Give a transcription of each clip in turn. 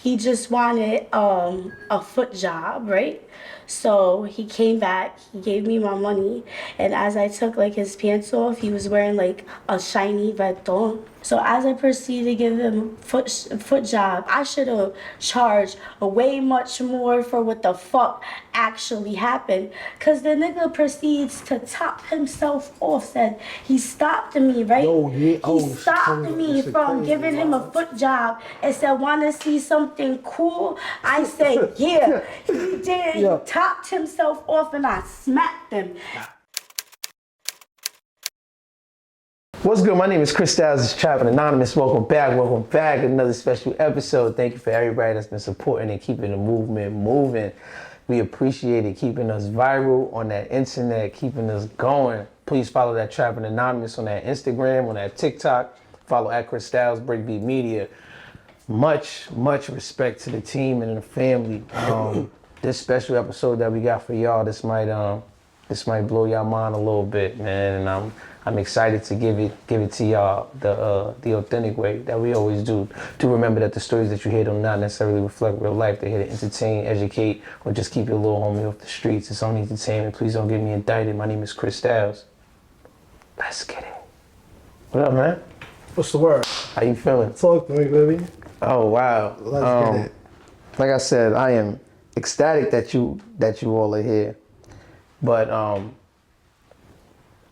he just wanted a foot job, right? So he came back, he gave me my money, and as I took like his pants off, he was wearing like a shiny red thong. So as I proceeded to give him foot job, I should have charged way much more for what the fuck actually happened. Cause the nigga proceeds to top himself off, said he stopped me, right? Oh, yeah. He stopped me from giving him a foot job and said, wanna see something cool? I said, yeah. He did. He topped himself off and I smacked him. What's good? My name is Chris Styles. It's Trappin Anonymous. Welcome back. Another special episode. Thank you for everybody that's been supporting and keeping the movement moving. We appreciate it, keeping us viral on that internet, keeping us going. Please follow that Trappin Anonymous on that Instagram, on that TikTok. Follow at Chris Styles, Breakbeat Media. Much respect to the team and the family. This special episode that we got for y'all, this might blow y'all mind a little bit, man. And I'm excited to give it to y'all the authentic way that we always do. Do remember that the stories that you hear do not necessarily reflect real life. They're here to entertain, educate, or just keep your little homie off the streets. It's only entertainment. Please don't get me indicted. My name is Chris Styles. Let's get it. What up, man? What's the word? How you feeling? Talk to me, baby. Oh wow. Let's get it. Like I said, I am ecstatic that you all are here. But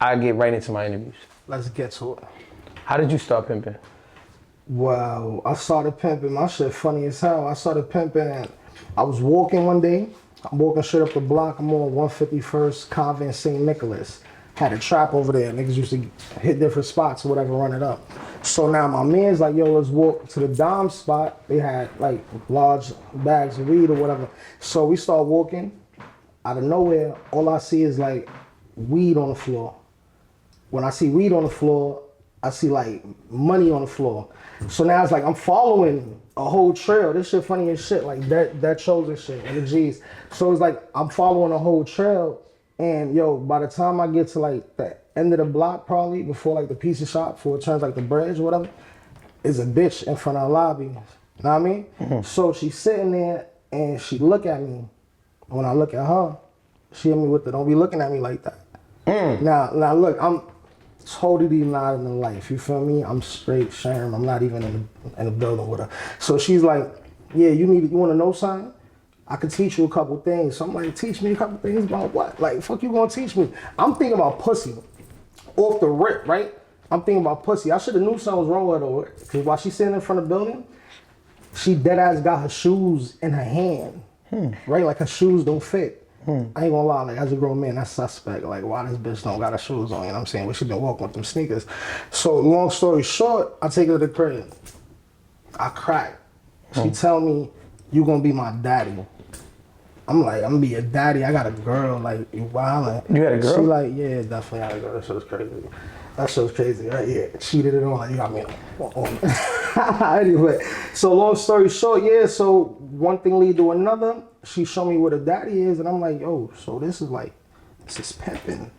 I get right into my interviews. Let's get to it. How did you start pimping? Well, I started pimping. My shit funny as hell. I started pimping. I was walking one day. I'm walking straight up the block. I'm on 151st Convent St. Nicholas. Had a trap over there. Niggas used to hit different spots or whatever, run it up. So now my man's like, yo, let's walk to the Dom spot. They had like large bags of weed or whatever. So we start walking. Out of nowhere, all I see is like weed on the floor. When I see weed on the floor, I see like money on the floor. So now it's like I'm following a whole trail. This shit funny as shit, like that chosen shit and the G's. So it's like I'm following a whole trail, and yo, by the time I get to like the end of the block, probably before like the pizza shop, before it turns like the bridge or whatever, is a bitch in front of the lobby. You know what I mean? Mm-hmm. So she's sitting there and she look at me. When I look at her, she hit me with the don't be looking at me like that. Now look, I'm totally not in the life, you feel me? I'm straight Sharon. I'm not even in the building with her. So she's like, yeah, you want to know something? I could teach you a couple things. So I'm like, teach me a couple things about what? Like, fuck you gonna teach me? I'm thinking about pussy. Off the rip, right? I'm thinking about pussy. I should have knew something was wrong with her. Because while she's sitting in front of the building, she dead ass got her shoes in her hand. Right? Like her shoes don't fit. I ain't gonna lie, like as a grown man, that's suspect. Like why this bitch don't got her shoes on, you know what I'm saying? But she been walking with them sneakers. So long story short, I take her to the crib. I crack. She tell me, you gonna be my daddy. I'm like, I'm gonna be your daddy. I got a girl, like you wildin'. You had a girl? She like, yeah, definitely had a girl. That shit was crazy. That shit was crazy, right? Yeah, cheated it on, like you got me on. Anyway, so long story short, yeah, so one thing lead to another. She showed me what a daddy is, and I'm like, yo, so this is pimping. And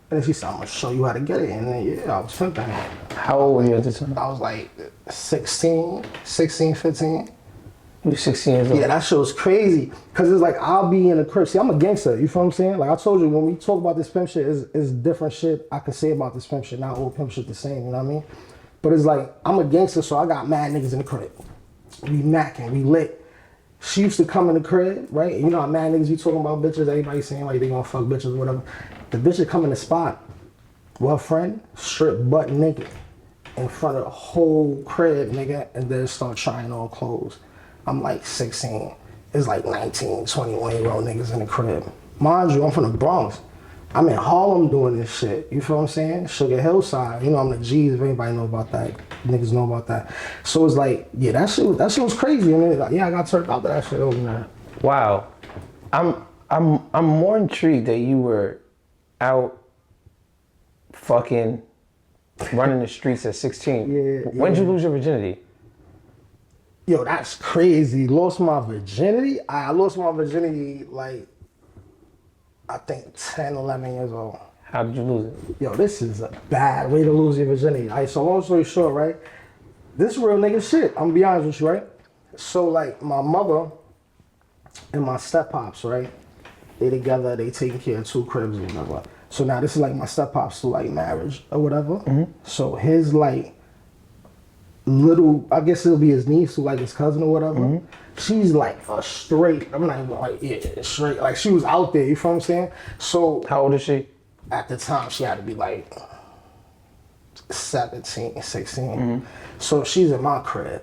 then she said, I'm gonna show you how to get it. And then, yeah, I was pimping. How old were you at the time? I was like 16, 15. You were 16 years old? Yeah, that shit was crazy. Cause it's like, I'll be in a crib. See, I'm a gangster, you feel what I'm saying? Like I told you, when we talk about this pimp shit, it's different shit I can say about this pimp shit. Not all pimp shit the same, you know what I mean? But it's like, I'm a gangster, so I got mad niggas in the crib. We macking, we lit. She used to come in the crib, right? You know how mad niggas be talking about bitches, everybody saying like they gonna fuck bitches or whatever. The bitch would come in the spot with her friend, stripped butt naked in front of the whole crib, nigga, and then start trying on clothes. I'm like 16. It's like 19, 21-year-old niggas in the crib. Mind you, I'm from the Bronx. I'm in Harlem doing this shit. You feel what I'm saying? Sugar Hillside. You know I'm the G's if anybody know about that. Niggas know about that. So it's like, yeah, that shit was crazy. I mean, yeah, I got turned out to that shit over there. Wow. I'm more intrigued that you were out fucking running the streets at 16. Yeah. When did you lose your virginity? Yo, that's crazy. Lost my virginity? I lost my virginity like, I think 10, 11 years old. How did you lose it? Yo, this is a bad way to lose your virginity. All right, so long story short, right? This real nigga shit. I'm gonna be honest with you, right? So like my mother and my step pops, right? They together, they taking care of 2 cribs or whatever. So now this is like my step pops to like marriage or whatever. So his like little, I guess it'll be his niece who like his cousin or whatever. She's like a straight, I'm not even like, yeah, straight. Like she was out there, you feel what I'm saying? So How old is she? at the time she had to be like 17, 16. So she's in my crib.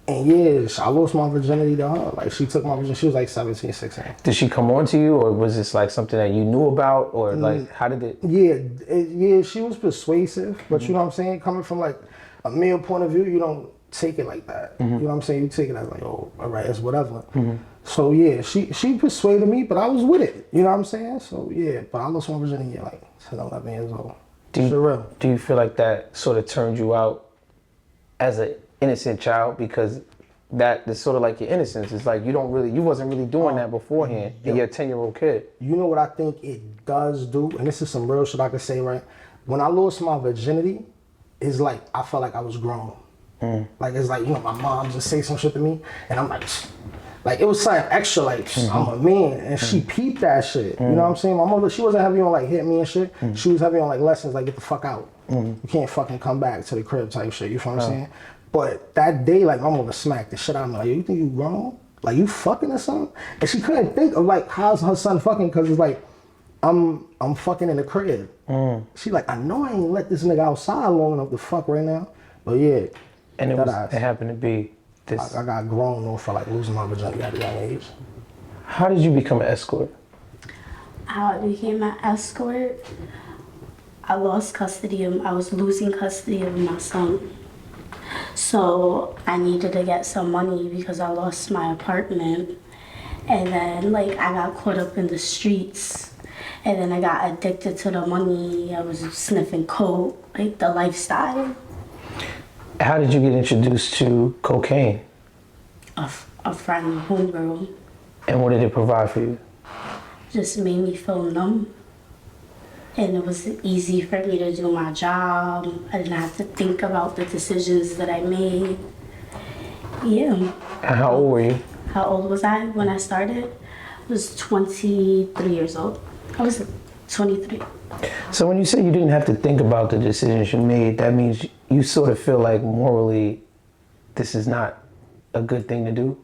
And yeah, I lost my virginity to her. Like she took my virginity, she was like 17, 16. Did she come on to you, or was this like something that you knew about, or like how did it? Yeah, she was persuasive, but you know what I'm saying? Coming from like a male point of view, you don't take it like that. You know what I'm saying? You take it as like, oh, all right, it's whatever. So yeah, she persuaded me, but I was with it. You know what I'm saying? So yeah, but I lost my virginity at like 10, 11 years old. Do you feel like that sort of turned you out as an innocent child, because that is sort of like your innocence? It's like you wasn't really doing that beforehand, and you're a 10-year-old kid. You know what I think it does do, and this is some real shit I can say, right? When I lost my virginity, it's like I felt like I was grown. Like it's like, you know, my mom just say some shit to me, and I'm like it was something extra, like I'm a man, and she peeped that shit. You know what I'm saying? My mother, she wasn't heavy on like hit me and shit. She was heavy on like lessons, like get the fuck out. You can't fucking come back to the crib type shit. You feel what I'm saying? But that day, like my mother smacked the shit out of me. Like, you think you grown? Like you fucking or something? And she couldn't think of like how's her son fucking, because it's like I'm fucking in the crib. She like, I know I ain't let this nigga outside long enough to fuck right now. But yeah. And it happened to be this. I got grown off for like losing my virginity at a young age. How did you become an escort? How I became an escort, I lost custody of, I was losing custody of my son. So I needed to get some money because I lost my apartment. And then like I got caught up in the streets. And then I got addicted to the money. I was sniffing coke, like the lifestyle. How did you get introduced to cocaine? A friend, homegirl, And what did it provide for you? just made me feel numb. And it was easy for me to do my job. I didn't have to think about the decisions that I made. Yeah. And how old were you? How old was I when I started? I was 23 years old. I was 23. So when you say you didn't have to think about the decisions you made, that means you sort of feel like morally this is not a good thing to do?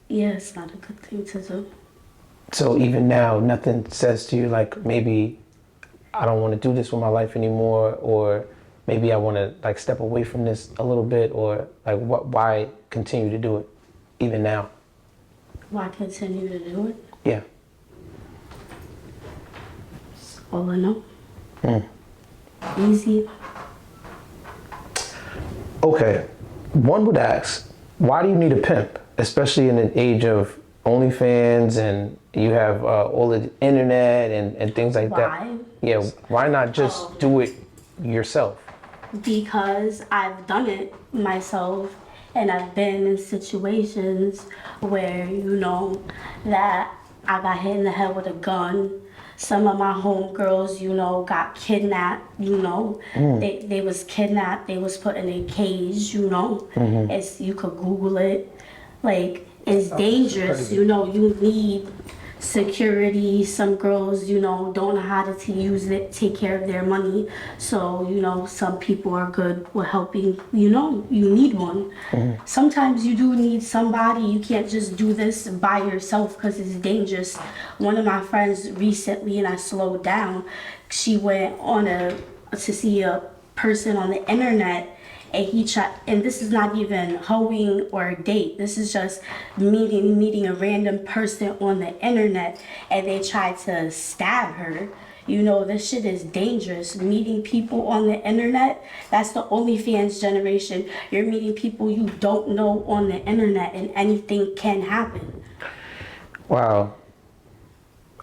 Yeah, it's not a good thing to do. So even now, nothing says to you like, maybe I don't want to do this with my life anymore, or maybe I want to like step away from this a little bit, or like why continue to do it even now? Why continue to do it? Yeah. That's all I know. Easy. Okay, one would ask, why do you need a pimp, especially in an age of OnlyFans and you have all the internet and things like that? Why? Yeah, why not just do it yourself? Because I've done it myself, and I've been in situations where, you know, that I got hit in the head with a gun. Some of my homegirls, you know, got kidnapped, you know. They was kidnapped, they was put in a cage, you know. It's, you could Google it. Like, it's dangerous, you know, you need security. Some girls, you know, don't know how to use it, take care of their money. So, you know, some people are good with helping, you know, you need one. Sometimes you do need somebody. You can't just do this by yourself because it's dangerous. One of my friends recently, and I slowed down, she went on to see a person on the internet, and he tried, and this is not even hoeing or a date. This is just meeting a random person on the internet, and they tried to stab her. You know, this shit is dangerous. Meeting people on the internet, that's the OnlyFans generation. You're meeting people you don't know on the internet, and anything can happen. Wow,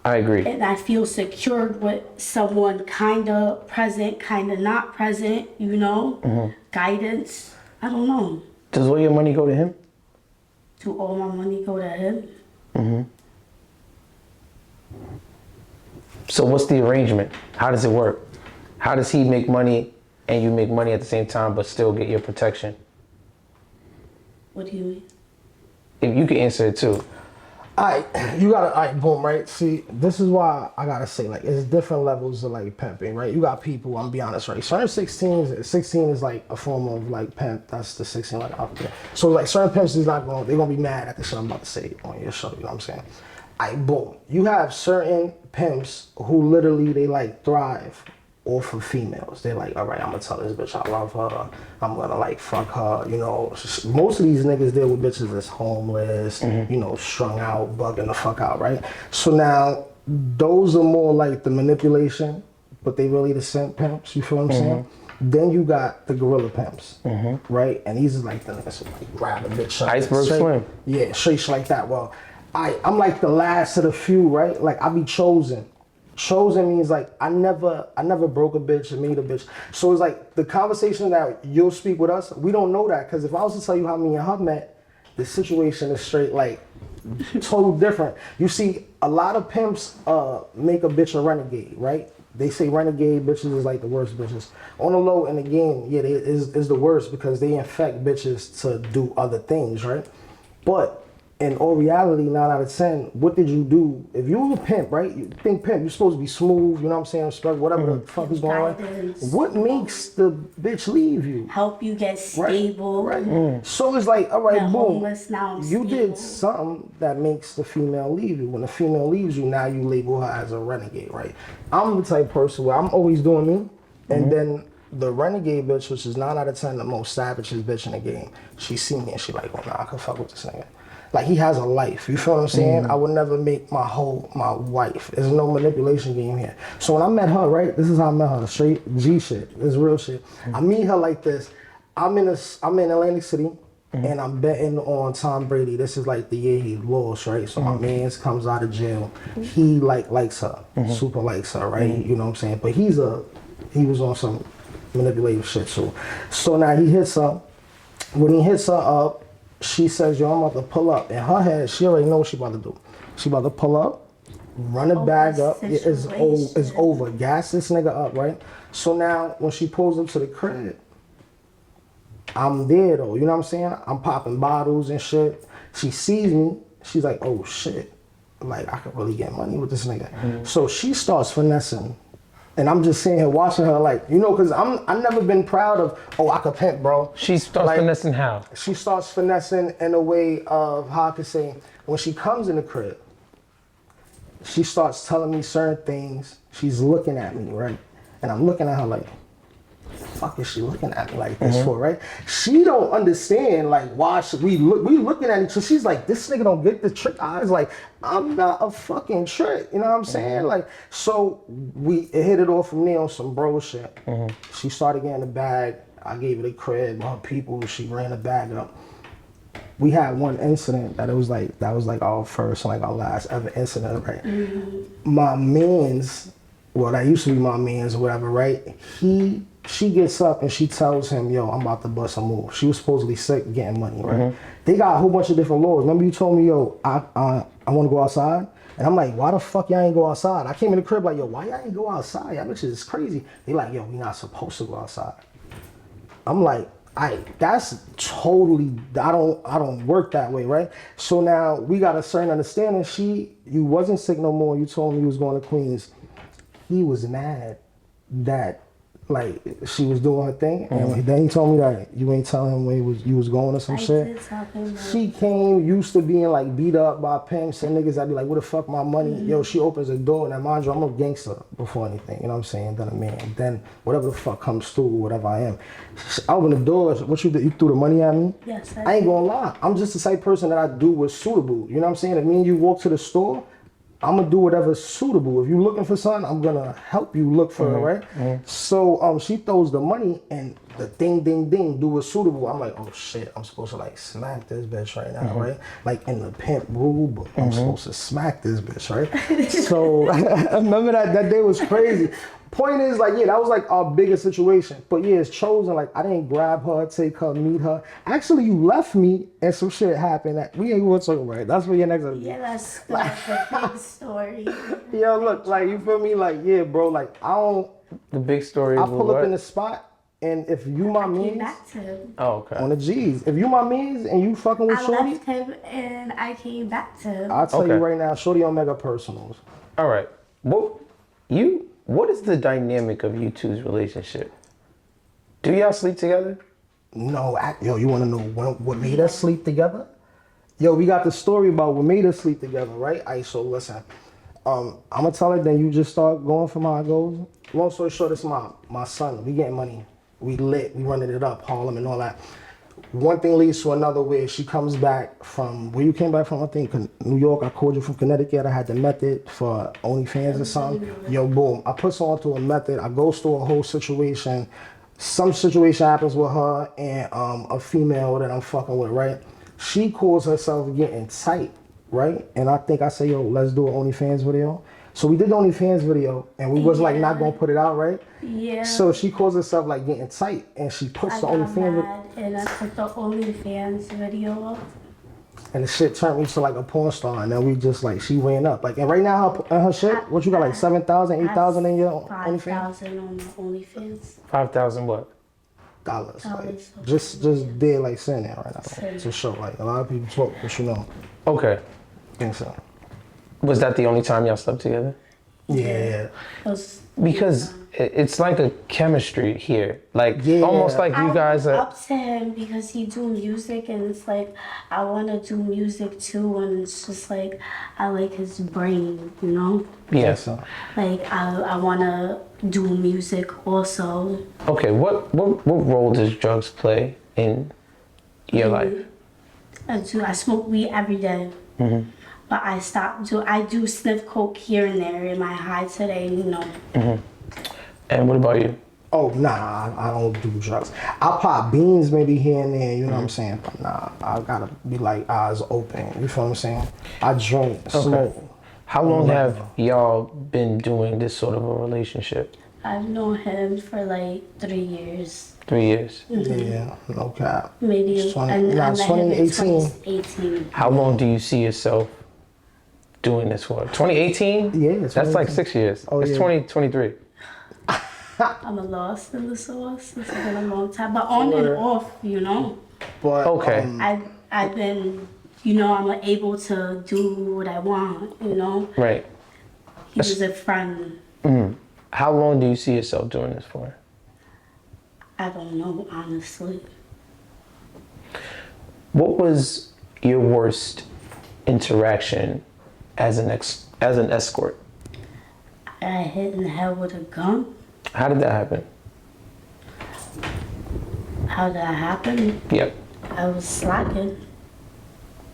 I agree. And I feel secured with someone kinda present, kinda not present, you know? Guidance. I don't know. Does all your money go to him? Do all my money go to him? So what's the arrangement? How does it work? How does he make money and you make money at the same time but still get your protection? What do you mean? If you can answer it too. Alright, boom, right? See, this is why I gotta say, like, it's different levels of like pimping, right? You got people, I'm gonna be honest, right? Certain 16 is like a form of like pimp. That's the 16 like out there. So like certain pimps is not they're gonna be mad at the shit I'm about to say on your show, you know what I'm saying? Alright, boom. You have certain pimps who literally they like thrive off of females. They're like, all right, I'm gonna tell this bitch I love her. I'm gonna like fuck her. You know, most of these niggas deal with bitches that's homeless, you know, strung out, bugging the fuck out, right? So now those are more like the manipulation, but they really the simp pimps. You feel what I'm saying? Then you got the gorilla pimps, right? And these are like the niggas who like grab a bitch, Iceberg straight, swim. yeah, straight shit like that. Well, I'm like the last of the few, right? Like I be chosen. Chosen means like I never broke a bitch and made a bitch. So it's like the conversation that you'll speak with us, we don't know that, because if I was to tell you how me and her met, the situation is straight like total different. You see, a lot of pimps make a bitch a renegade, right? They say renegade bitches is like the worst bitches. On the low in the game, yeah, they is the worst because they infect bitches to do other things, right? But in all reality, 9 out of 10, what did you do? If you were a pimp, right? You think pimp, you're supposed to be smooth, you know what I'm saying? Respect whatever the fuck is going on. Guidance. What makes the bitch leave you? Help you get stable. Right. So it's like, all right, Now boom. homeless, now I'm You stable. did something that makes the female leave you. When the female leaves you, now you label her as a renegade, right? I'm the type of person where I'm always doing me, and then the renegade bitch, which is 9 out of 10 the most savagest bitch in the game, she see me and she like, oh nah, I can fuck with this nigga. Like he has a life, you feel what I'm saying? I would never make my wife. There's no manipulation game here. So when I met her, right, this is how I met her, straight G shit, this is real shit. I meet her like this. I'm in Atlantic City, and I'm betting on Tom Brady. This is like the year he lost, right? So my man's comes out of jail. He likes her, super likes her, right? You know what I'm saying? But he was on some manipulative shit too. So now he hits her. When he hits her up, she says, yo, I'm about to pull up. In her head, she already knows what she about to do. She about to pull up, run the bag up. It's over. Gas this nigga up, right? So now, when she pulls up to the crib, I'm there though, you know what I'm saying? I'm popping bottles and shit. She sees me. She's like, oh shit. Like, I could really get money with this nigga. So she starts finessing. And I'm just sitting here watching her like, you know, because I've never been proud of, oh, I could pimp, bro. She starts like, finessing how? She starts finessing in a way of, how I could say, when she comes in the crib, she starts telling me certain things. She's looking at me, right? And I'm looking at her like, the fuck is she looking at me like this for, right? She don't understand like why should we looking at each other. She's like, this nigga don't get the trick eyes. Like, I'm not a fucking trick. You know what I'm saying? Like, so it hit it off from there on some bro shit. She started getting the bag. I gave her the crib, her people. She ran the bag up. We had one incident that was like our first, like our last ever incident, right? My man's, well, that used to be my man's or whatever, right? She gets up and she tells him, yo, I'm about to bust a move. She was supposedly sick, getting money, right? They got a whole bunch of different laws. Remember you told me, yo, I want to go outside? And I'm like, why the fuck y'all ain't go outside? I came in the crib like, yo, why y'all ain't go outside? Y'all bitches is crazy. They like, yo, we not supposed to go outside. I'm like, that's totally, I don't work that way, right? So now we got a certain understanding. You wasn't sick no more. You told me you was going to Queens. He was mad that like she was doing her thing, and then he told me that you ain't telling him when you was going or some shit. She came used to being like beat up by pimps and niggas. I'd be like, what the fuck my money? Yo, she opens the door, and mind you, I'm a gangster before anything, you know what I'm saying? Then a man, then whatever the fuck comes through, whatever I am. I open the door. What you did? You threw the money at me? Yes. I ain't gonna lie. I'm just the type of person that I do what's suitable. You know what I'm saying? If me and you walk to the store, I'm gonna do whatever's suitable. If you're looking for something, I'm gonna help you look for it, right? So she throws the money and the ding, ding, ding, do what's suitable. I'm like, oh shit, I'm supposed to like smack this bitch right now, right? Like in the pimp rule book, I'm supposed to smack this bitch, right? So I remember that day was crazy. Point is, like, yeah, that was like our biggest situation. But yeah, it's chosen. Like, I didn't grab her, take her, meet her. Actually, you left me and some shit happened that we ain't gonna talk about it. That's for your next episode. Yeah, that's the big story. Yo, look, like, you feel me? Like, yeah, bro, like, The big story. I pull up in the spot And if you my I came means, back to him. Oh, okay. on the G's, if you my means and you fucking with I Shorty, left him and I came back to him. I'll tell you Okay. right now, Shorty on mega personals. All right. What is the dynamic of you two's relationship? Do y'all sleep together? No, yo, you want to know what made us sleep together? Yo, we got the story about what made us sleep together, right? All right, so listen. I'm gonna tell her, then you just start going from how it goes. Long story short, it's my son. We getting money. We lit. We running it up, Harlem and all that. One thing leads to another where she comes back from, where you came back from, I think, New York. I called you from Connecticut. I had the method for OnlyFans or something. Yo, boom. I put her onto a method. I goes through a whole situation. Some situation happens with her and a female that I'm fucking with, right? She calls herself getting tight, right? And I think I say, yo, let's do an OnlyFans video. So we did the OnlyFans video and we was like not gonna put it out, right? Yeah. So she calls herself like getting tight and she puts I the got OnlyFans mad and I put the OnlyFans video up. and the shit turned me to like a porn star and then we just like, she went up. Like, and right now her shit, what you got, like 7,000, 8,000 in your OnlyFans? 5,000 on the OnlyFans. 5,000 what? Dollars. Like, Dollars. just dead like saying that right now. To show like a lot of people talk, but you know. Okay. Think so. Was that the only time y'all slept together? Yeah. Because it's like a chemistry here. Like, Yeah. almost like you guys I'm are... up to him because he do music and it's like I want to do music too and it's just like I like his brain, you know? Yes. So. Like I want to do music also. Okay, what role does drugs play in your life? I smoke weed every day. Mm-hmm. But I do sniff coke here and there in my high today, you know. Mm-hmm. And what about you? Oh, nah, I don't do drugs. I pop beans maybe here and there, you know what I'm saying? But nah, I gotta be like eyes open, you feel what I'm saying? I drink, smoke. How long have y'all been doing this sort of a relationship? I've known him for like 3 years. 3 years. Yeah, no cap. Maybe It's 20 and nah, I it's met him in 2018. 2018. How long do you see yourself doing this for? 2018? Yeah, it's That's like 2018. 6 years. Oh, It's yeah. 2023. I'm a lost in the sauce. It's been a long time, but on and off, you know. But Okay. I've been, you know, I'm able to do what I want, you know. Right. He was a friend. How long do you see yourself doing this for? I don't know, honestly. What was your worst interaction as an escort? I got hit in the head with a gun. How did that happen? How did that happen? Yep. I was slacking.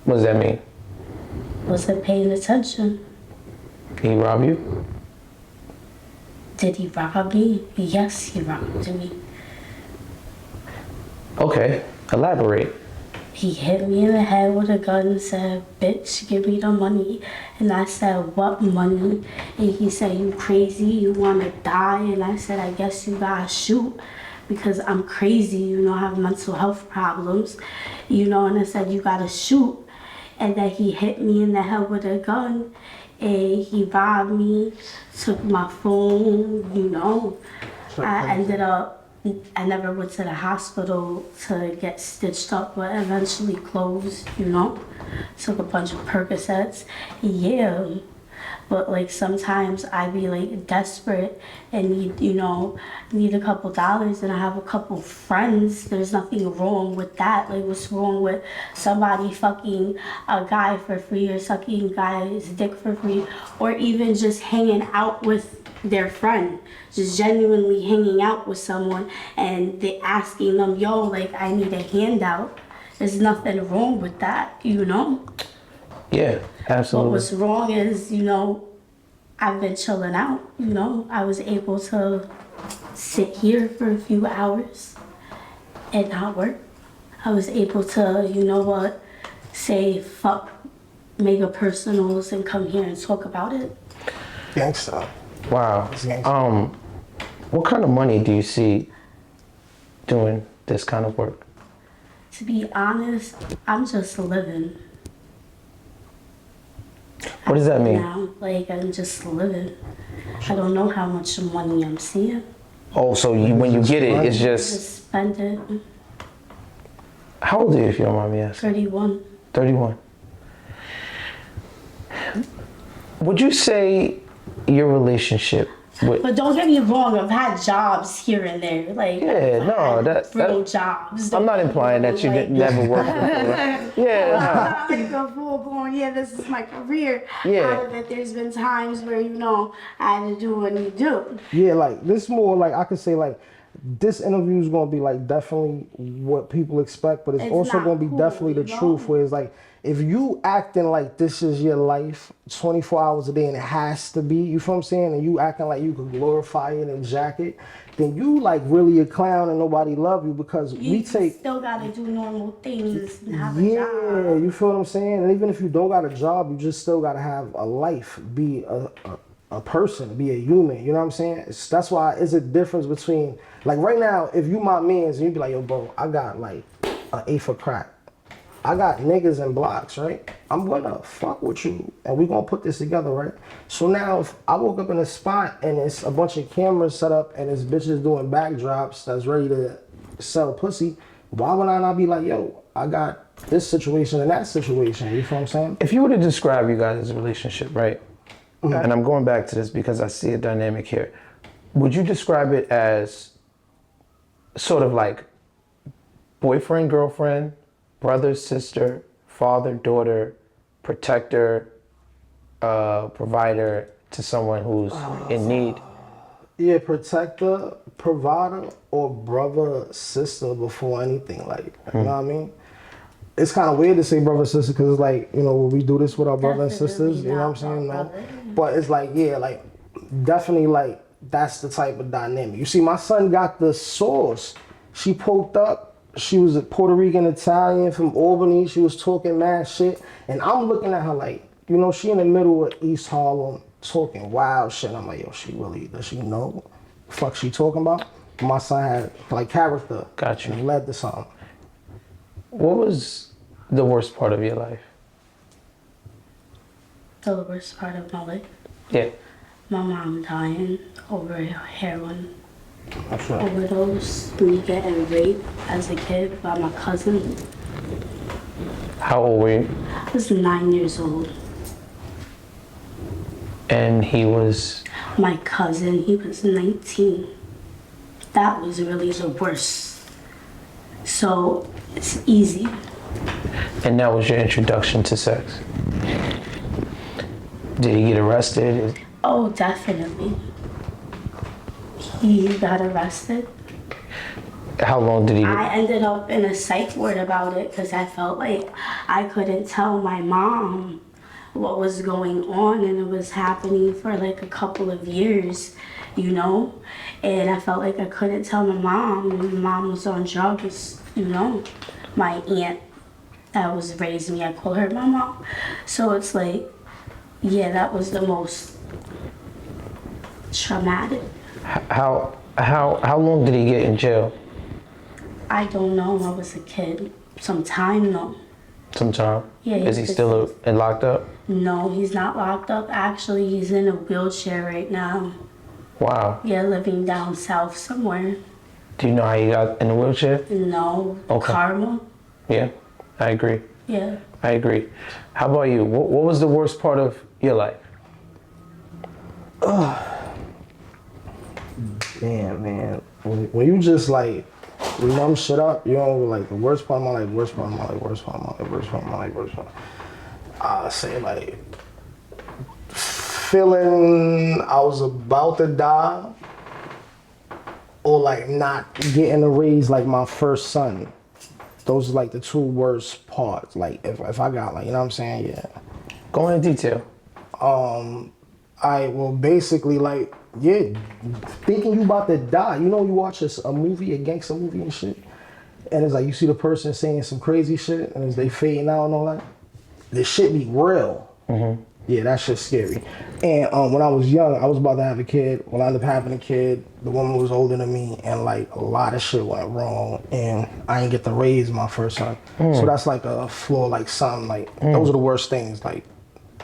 What does that mean? Wasn't paying attention. Did he rob you? Did he rob me? Yes, he robbed me. Okay. Elaborate. He hit me in the head with a gun and said, "Bitch, give me the money." And I said, "What money?" And he said, "You crazy? You want to die?" And I said, "I guess you gotta shoot because I'm crazy. You know, I have mental health problems." You know, and I said, "You gotta shoot." And then he hit me in the head with a gun and he robbed me, took my phone, you know. I never went to the hospital to get stitched up, but eventually closed, you know. Took a bunch of Percocets. Yeah. But like sometimes I be like desperate and need a couple dollars and I have a couple friends. There's nothing wrong with that. Like what's wrong with somebody fucking a guy for free or sucking a guy's dick for free or even just hanging out with their friend, just genuinely hanging out with someone and they asking them, yo, like I need a handout. There's nothing wrong with that, you know? Yeah, absolutely. But what's wrong is, I've been chilling out, I was able to sit here for a few hours and not work. I was able to, say fuck mega personals and come here and talk about it. Gangsta. Wow. What kind of money do you see doing this kind of work? To be honest, I'm just living. What does that mean? Now, like I'm just living. I don't know how much money I'm seeing. Oh, so when you get it, it's just. Just spend it. How old are you, if you don't mind me asking? 31. 31. Would you say your relationship with... But don't get me wrong, I've had jobs here and there. Like, Yeah, no, real jobs. I'm not implying that you never worked before. Yeah, Not like a full blown, yeah, this is my career. Yeah. Out of it, there's been times where, you know, I had to do what you do. Yeah, like this more like I could say like this interview is gonna be like definitely what people expect, but it's also not gonna be cool, definitely the you truth. know? Where it's like if you acting like this is your life 24 hours a day and it has to be, you feel what I'm saying, and you acting like you could glorify it and jack it, then you like really a clown and nobody love you because we take. Still gotta do normal things and have a Yeah, job. you feel what I'm saying? And even if you don't got a job, you just still gotta have a life, be a person, be a human. You know what I'm saying? That's why it's a difference between like right now, if you my mans and you be like, yo, bro, I got like an eighth of crack. I got niggas in blocks, right? I'm gonna fuck with you and we gonna put this together, right? So now if I woke up in a spot and it's a bunch of cameras set up and it's bitches doing backdrops that's ready to sell pussy, why would I not be like, yo, I got this situation and that situation, you feel what I'm saying? if you were to describe you guys' relationship, right? And I'm going back to this because I see a dynamic here. Would you describe it as sort of like boyfriend, girlfriend, brother, sister, father, daughter, protector, provider to someone who's in need? Yeah, protector, provider, or brother, sister before anything. Like, you know what I mean? It's kind of weird to say brother, sister, because it's like, you know, we do this with our brother and sisters, you know what I'm saying? No. But it's like, yeah, like, definitely, like, that's the type of dynamic. You see, my son got the sauce. She poked up. She was a Puerto Rican Italian from Albany. She was talking mad shit. And I'm looking at her like, you know, she in the middle of East Harlem talking wild shit. I'm like, yo, does she know the fuck she talking about? My son had like character. Got you. And led to something. What was the worst part of your life? The worst part of my life. Yeah. My mom dying over heroin That's right. overdose, me getting raped as a kid by my cousin. How old were you? I was 9 years old. And he was... My cousin, he was 19. That was really the worst. So it's easy. And that was your introduction to sex? Did he get arrested? Oh, definitely. He got arrested. How long did he... I ended up in a psych ward about it because I felt like I couldn't tell my mom what was going on, and it was happening for like a couple of years, you know? And I felt like I couldn't tell my mom. My mom was on drugs, you know? My aunt that was raising me, I call her my mom. So it's like, yeah, that was the most traumatic. How long did he get in jail? I don't know. I was a kid. Some time though. Some time? Yeah. Is he still locked up? No, he's not locked up. Actually, he's in a wheelchair right now. Wow. Yeah, living down south somewhere. Do you know how he got in the wheelchair? No. Okay. Karma. Yeah, I agree. Yeah. I agree. How about you? What was the worst part of your life? Damn, man. When you just like, we numb shit up, you know, like the worst part of my life, worst part of my life, worst part of my life, worst part of my life, worst part. I say like, feeling I was about to die, or like not getting a raise like my first son. Those are like the two worst parts. Like if I got like, you know what I'm saying? Yeah. Go into detail. Basically like, yeah, thinking you about to die. You know, you watch a movie, a gangster movie and shit, and it's like you see the person saying some crazy shit and as they fading out and all that. This shit be real. Mm-hmm. Yeah, that shit's scary. And when I was young, I was about to have a kid. When I ended up having a kid, the woman was older than me, and like a lot of shit went wrong, and I didn't get to raise my first son. So that's like a flaw, like something like those are the worst things like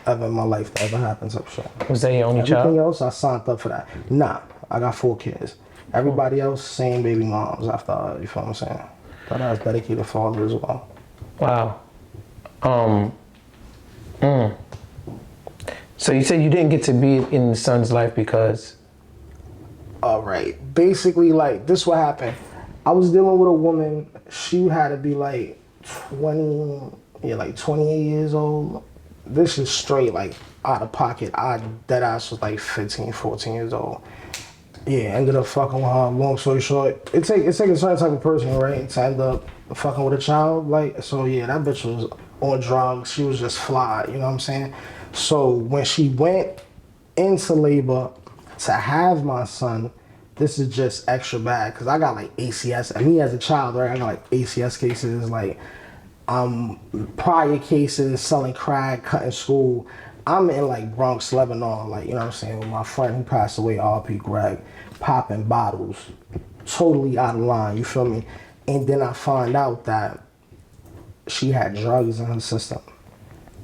ever in my life that ever happened. So shit. Was that your only Everything child? else, I signed up for that. Nah, I got 4 kids. Everybody else, same baby moms after her, you feel what I'm saying? Thought I was dedicated father as well. Wow. So you said you didn't get to be in the son's life because... All right. Basically, like, this what happened. I was dealing with a woman. She had to be like 28 years old. This is straight, like, out of pocket. That ass was like 15, 14 years old. Yeah, ended up fucking with her. Long story short, it take a certain type of person, right, to end up fucking with a child. Like, so yeah, that bitch was on drugs. She was just fly, you know what I'm saying? So when she went into labor to have my son, this is just extra bad because I got like ACS. And me as a child, right, I got like ACS cases, like prior cases, selling crack, cutting school. I'm in like Bronx, Lebanon, like, you know what I'm saying, with my friend who passed away, RP Greg, popping bottles, totally out of line, you feel me? And then I find out that she had drugs in her system.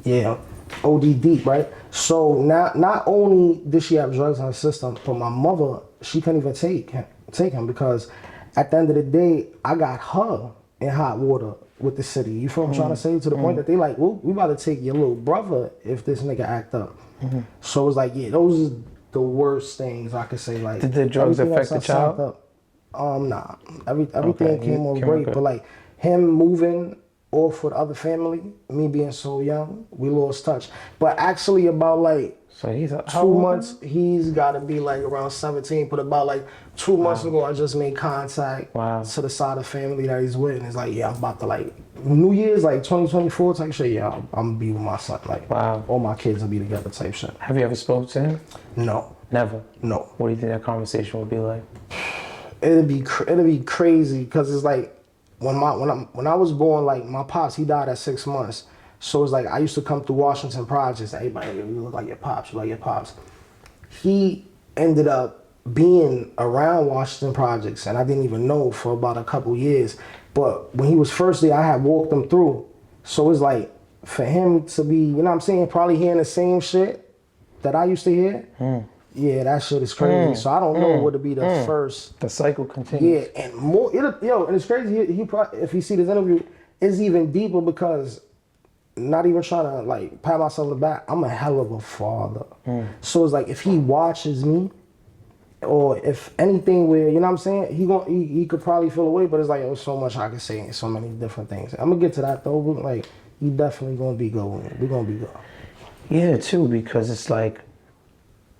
Yeah, OD deep, right? So not only did she have drugs in her system, but my mother, she couldn't even take him because at the end of the day, I got her in hot water with the city. You feel what I'm trying to say? To the point that they like, well, we about to take your little brother if this nigga act up. So it's like, yeah, those are the worst things I could say. Like, did the drugs affect the child? Nah. Everything came on great, but like him moving off with other family, me being so young, we lost touch. But actually about like So he's 2 months, he's got to be like around 17. But about like 2 months ago, I just made contact to the side of family that he's with. And it's like, yeah, I'm about to like, New Year's, like 2024 type shit. Yeah, I'm going to be with my son. Like, all my kids will be together type shit. Have you ever spoken to him? No. Never? No. What do you think that conversation would be like? It'll be crazy because it's like, when I was born, like my pops, he died at 6 months. So it's like I used to come through Washington Projects. Everybody, you look like your pops, you like your pops. He ended up being around Washington Projects, and I didn't even know for about a couple years. But when he was first there, I had walked him through. So it's like for him to be, you know what I'm saying, probably hearing the same shit that I used to hear. Yeah, that shit is crazy. So I don't know what to be the first. The cycle continues. Yeah, and more. And it's crazy. He probably, if he see this interview, it's even deeper because, not even trying to like pat myself on the back, I'm a hell of a father. So it's like if he watches me, or if anything where, you know what I'm saying, he could probably feel away, but it's like, there's so much I can say and so many different things. I'm gonna get to that though, but like, he definitely gonna be good. We're gonna be good. Yeah, too, because it's like,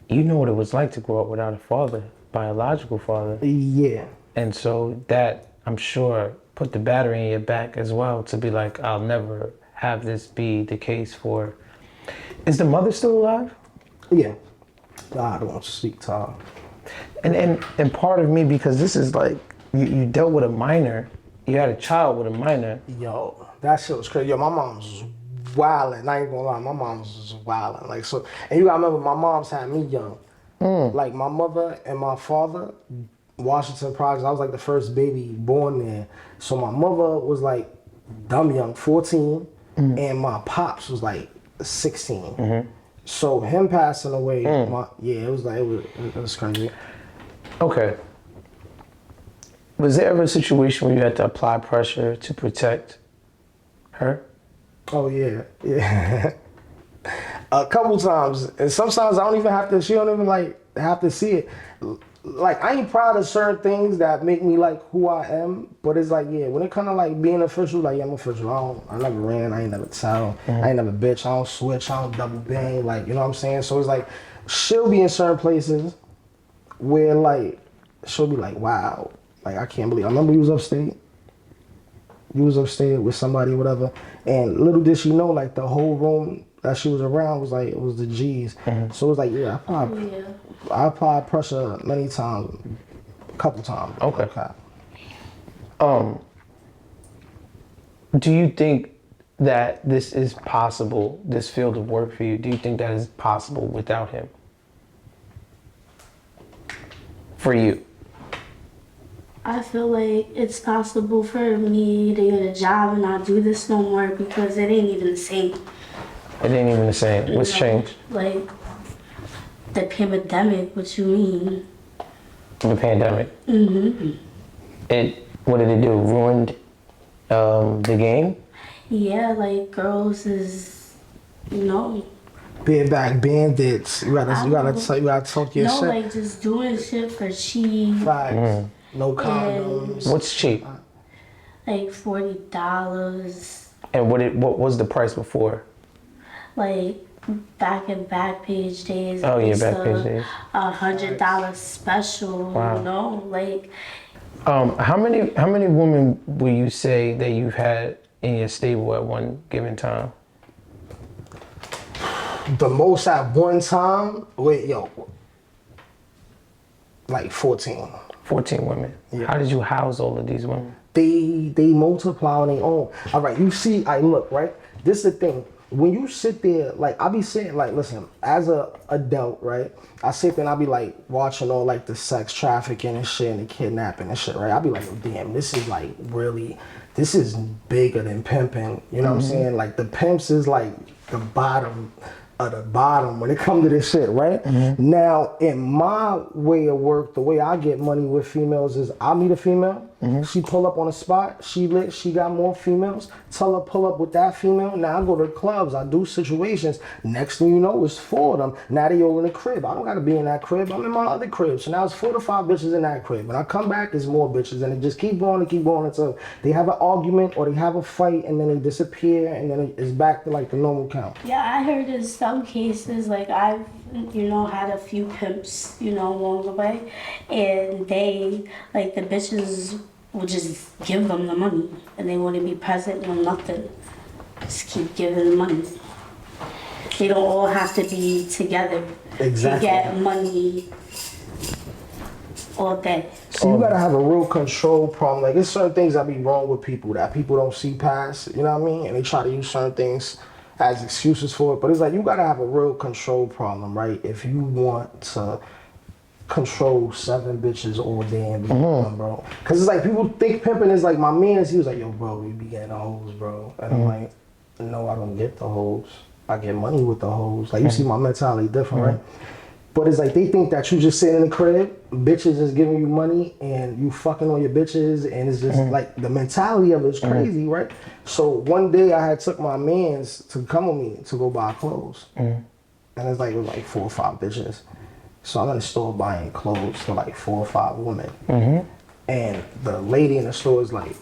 you know what it was like to grow up without a father, biological father. Yeah. And so that, I'm sure, put the battery in your back as well to be like, I'll never have this be the case for... Is the mother still alive? Yeah. I don't want to speak to her. And part of me, because this is like, you dealt with a minor, you had a child with a minor. Yo, that shit was crazy. Yo, my mom's was wildin'. I ain't gonna lie, my mom's was wildin'. Like, so, and you gotta remember, my mom's had me young. Like, my mother and my father, Washington Projects, I was like the first baby born there. So my mother was like dumb young, 14, and my pops was like 16. So him passing away, it was crazy. Okay. Was there ever a situation where you had to apply pressure to protect her? Oh yeah. A couple times, and sometimes I don't even have to. She don't even like have to see it. Like, I ain't proud of certain things that make me like who I am, but it's like, yeah, when it kind of like being official, like, yeah, I'm official. I never ran, I ain't never tell, I ain't never bitch, I don't switch, I don't double bang, like, you know what I'm saying? So it's like, she'll be in certain places where like, she'll be like, wow, like, I can't believe, I remember you was upstate with somebody or whatever, and little did she know, like, the whole room that she was around was like, it was the G's. So it was like, yeah, I applied pressure many times, a couple times. Okay. Do you think that this is possible, this field of work for you? Do you think that is possible without him? For you? I feel like it's possible for me to get a job and not do this no more because it ain't even the same. It ain't even the same. What's changed? Like, the pandemic, what you mean? The pandemic. What did it do? Ruined the game? Yeah, like girls is, Bareback bandits. You gotta talk your shit. like just doing shit for cheap, Facts. No condoms. What's cheap? like $40, And what was the price before? like back in Backpage days. Oh, yeah, it's Backpage days. $100 special, Wow. like. How many women will you say that you've had in your stable at one given time? The most at one time, like 14. 14 women. Yeah. How did you house all of these women? They multiply on their own. All right, you see, look, right? This is the thing. When you sit there, like, I be saying, like, listen, as a adult, right? I sit there and I be like watching all like the sex trafficking and shit and the kidnapping and shit, right? I be like, oh, damn, this is like really, this is bigger than pimping. You know what I'm saying? Like the pimps is like the bottom of the bottom when it comes to this shit, right? Now, in my way of work, the way I get money with females is I meet a female, she pull up on a spot, she lit, she got more females, tell her pull up with that female. Now I go to the clubs, I do situations. Next thing you know, it's 4 of them. Now they all in the crib. I don't gotta be in that crib, I'm in my other crib. So now it's 4 to 5 bitches in that crib. When I come back, it's more bitches, and it just keep going until they have an argument or they have a fight and then they disappear and then it's back to like the normal count. Yeah, I heard in some cases, like I've, had a few pimps, along the way, and they, like the bitches would just give them the money, and they wouldn't be present or nothing. Just keep giving the money. They don't all have to be together Exactly. to get money all day. So you gotta have a real control problem. Like there's certain things that be wrong with people that people don't see past, you know what I mean? And they try to use certain things as excuses for it. But it's like you gotta have a real control problem, right? If you want to control 7 bitches all day and be one, bro. Cause it's like people think pimping is like my man's. He was like, yo, bro, you be getting the hoes, bro. And I'm like, no, I don't get the hoes. I get money with the hoes. Like you see my mentality different, right? But it's like they think that you just sitting in the crib, bitches is giving you money and you fucking on your bitches, and it's just like the mentality of it is crazy, right? So one day I had took my mans to come with me to go buy clothes. And it was like 4 or 5 bitches. So I'm in the store buying clothes for like 4 or 5 women. And the lady in the store is like,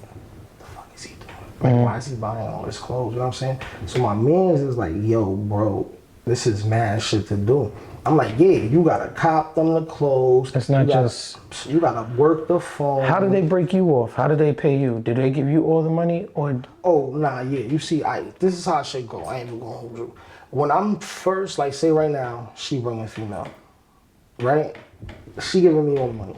the fuck is he doing? Like, why is he buying all this clothes? You know what I'm saying? So my mans is like, yo, bro, this is mad shit to do. I'm like, yeah, you gotta cop them the clothes. It's not You gotta work the phone. How do they break you off? How do they pay you? Do they give you all the money or? Oh, nah, yeah. You see, this is how shit go. I ain't even gonna hold you. When I'm first, like, say right now, she bringing female, right? She giving me all the money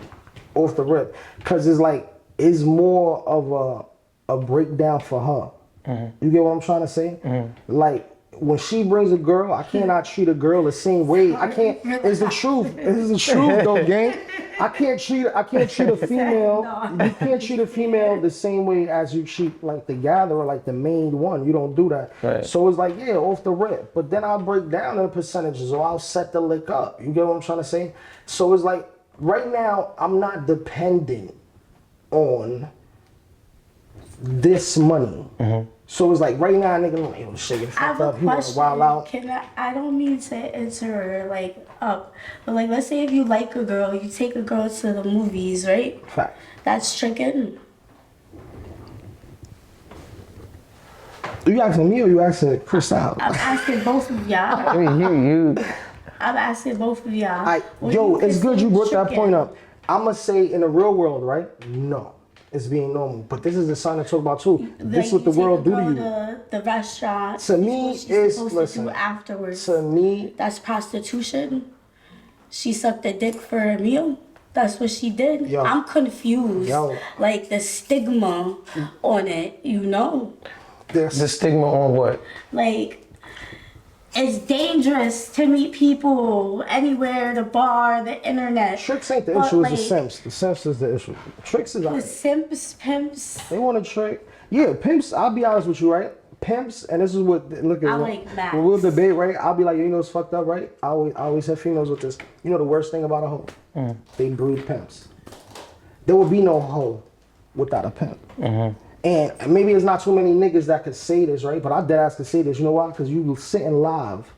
off the rip. Cause it's more of a breakdown for her. You get what I'm trying to say? Like, when she brings a girl, I cannot treat a girl the same way. I can't. It's the truth. It's the truth, though, gang. I can't treat a female. You can't treat a female the same way as you treat like the gatherer, like the main one. You don't do that. Right. So it's like, yeah, off the rip. But then I'll break down the percentages, or I'll set the lick up. You get what I'm trying to say? So it's like right now I'm not dependent on this money. So it's like right now, nigga, he was shaking I have fucked a up. He want to question. wild out. I don't mean to enter like up, but like let's say if you like a girl, you take a girl to the movies, right? Fact. That's tricking. You asking me or you asking Chris out? I'm asking both of y'all. I mean, you. I'm asking both of y'all. Yo, it's good you brought that tricking? point up. I'ma say in the real world, right? No. It's being normal. But this is the sign to talk about too. This is what the world do to you. The restaurant. To me, it's it's supposed listen. to do afterwards. To me, That's prostitution. She sucked a dick for a meal. That's what she did. Yo. I'm confused. Yo. Like the stigma on it, The stigma on what? Like it's dangerous to meet people anywhere, the bar, the internet. tricks ain't the But, issue. It's like, the simps. The simps is the issue. Tricks is The simps, pimps. they want to trick. Yeah, pimps. I'll be honest with you, right? pimps, and this is what look at I like Max. when we'll debate, right? I'll be like, you know what's fucked up, right? I always have females with this. You know the worst thing about a hoe? They breed pimps. There would be no hoe without a pimp. And maybe there's not too many niggas that could say this, right? But I dead ass could say this. You know why? Because you sitting live